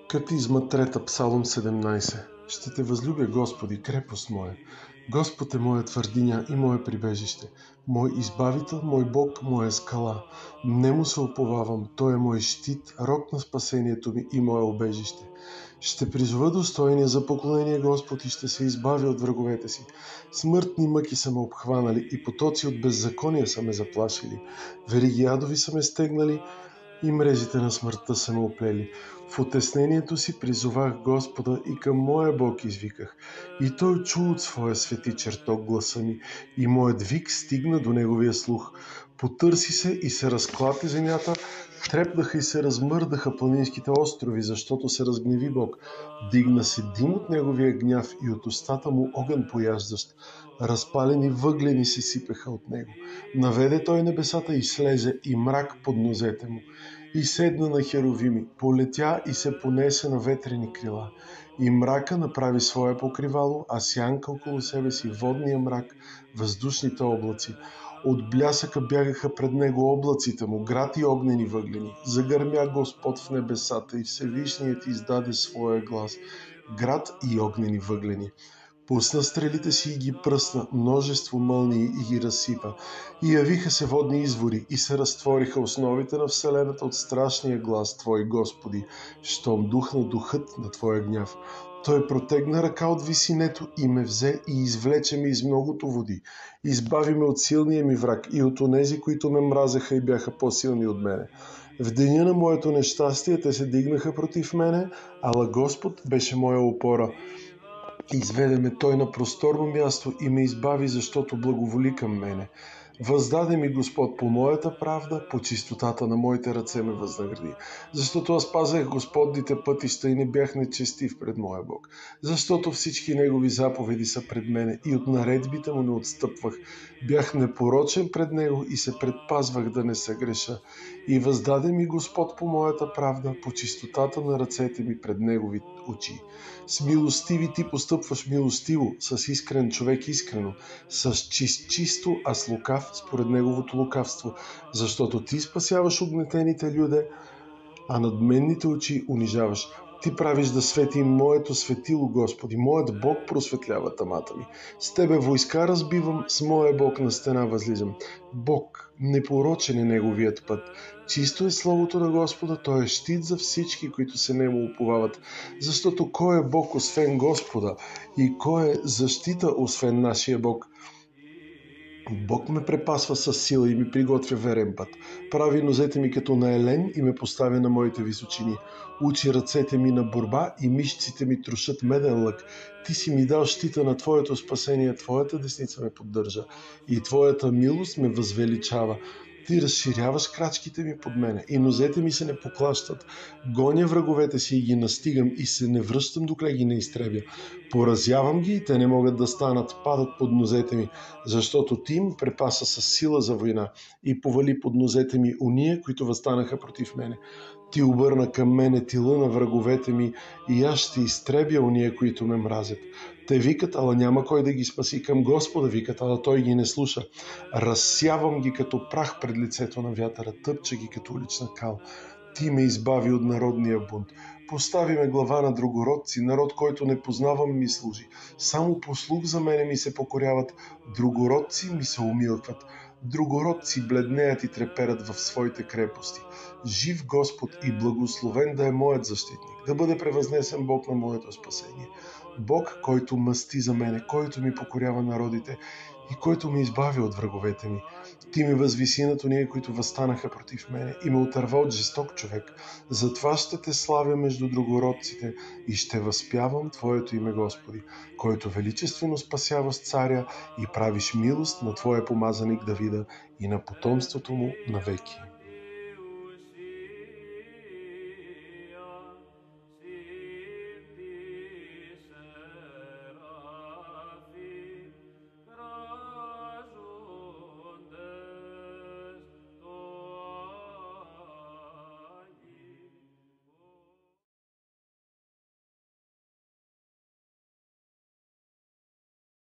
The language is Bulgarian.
Катизма 3, Псалом 17. Ще те възлюбя, Господи, крепост моя. Господ е моя твърдиня и мое прибежище, мой избавител, мой Бог, моя скала. Нему се уповавам, Той е мой щит, рог на спасението ми и мое убежище. Ще призова достойния за поклонение Господ и ще се избавя от враговете си. Смъртни мъки са ме обхванали и потоци от беззакония са ме заплашили. Вериги адови са ме стегнали и мрежите на смъртта са ме оплели. В отеснението си призовах Господа и към моя Бог извиках. И Той чу от своя свети чертог гласа ми, и моят вик стигна до неговия слух. Потърси се и се разклати земята, трепнаха и се размърдаха планинските острови, защото се разгневи Бог. Дигна се дим от неговия гняв и от устата му огън пояждащ. Разпалени въглени се сипеха от него. Наведе той небесата и слезе, и мрак под нозете му. И седна на херовими, полетя и се понесе на ветрени крила. И мрака направи свое покривало, а сянка около себе си водния мрак, въздушните облаци. От блясъка бягаха пред него облаците му, град и огнени въглени. Загърмя Господ в небесата и Всевишният издаде своя глас. Град и огнени въглени. Пусна стрелите си и ги пръсна, множество мълнии и ги разсипа. И явиха се водни извори и се разтвориха основите на вселената от страшния глас Твой, Господи, щом духна духът на Твоя гняв. Той протегна ръка от висинето и ме взе и извлече ме из многото води. Избави ме от силния ми враг и от онези, които ме мразеха и бяха по-силни от мене. В деня на моето нещастие те се дигнаха против мене, ала Господ беше моя опора. Изведе ме той на просторно място и ме избави, защото благоволи към мене. Въздаде ми Господ по моята правда, по чистотата на моите ръце ме възнагради. Защото аз пазех Господните пътища и не бях нечестив пред моя Бог. Защото всички Негови заповеди са пред мене и от наредбите му не отстъпвах. Бях непорочен пред Него и се предпазвах да не съгреша. И въздаде ми Господ по моята правда, по чистотата на ръцете ми пред Негови очи. С милостиви ти постъпваш милостиво, с искрен човек искрено, с чисто, а с лукав според неговото лукавство, защото ти спасяваш угнетените люде, а надменните очи унижаваш. Ти правиш да свети моето светило, Господи, моят Бог просветлява тъмата ми. С Тебе войска разбивам, с моя Бог на стена възлизам. Бог, непорочен е Неговият път. Чисто е словото на Господа, Той е щит за всички, които се Нему уповават. Защото кой е Бог освен Господа и кой е защита освен нашия Бог? Бог ме препасва със сила и ми приготвя верен път. Прави нозете ми като на елен и ме поставя на моите височини. Учи ръцете ми на борба и мишците ми трошат меден лък. Ти си ми дал щита на Твоето спасение, Твоята десница ме поддържа и Твоята милост ме възвеличава. Ти разширяваш крачките ми под мене и нозете ми се не поклащат. Гоня враговете си и ги настигам и се не връщам, докле ги не изтребя. Поразявам ги и те не могат да станат, падат под нозете ми, защото Ти ме препаса с сила за война и повали под нозете ми уния, които възстанаха против мене. Ти обърна към мене тила на враговете ми и аз ще изтребя уния, които ме мразят. Те викат, ала няма кой да ги спаси. Към Господа викат, ала Той ги не слуша. Разсявам ги като прах пред лицето на вятъра, тъпча ги като улична кал. Ти ме избави от народния бунт. Постави ме глава на другородци, народ, който не познавам ми служи. Само послух за мене ми се покоряват, другородци ми се умилкват. Другородци бледнеят и треперят в своите крепости. Жив Господ и благословен да е моят защитник, да бъде превъзнесен Бог на моето спасение. Бог, който мъсти за мене, който ми покорява народите и който ме избави от враговете ми. Ти ме възвиси над ония, които възстанаха против мене и ме отърва от жесток човек. Затова ще те славя между другородците и ще възпявам Твоето име, Господи, който величествено спасяваш царя и правиш милост на Твоя помазаник Давида и на потомството му навеки.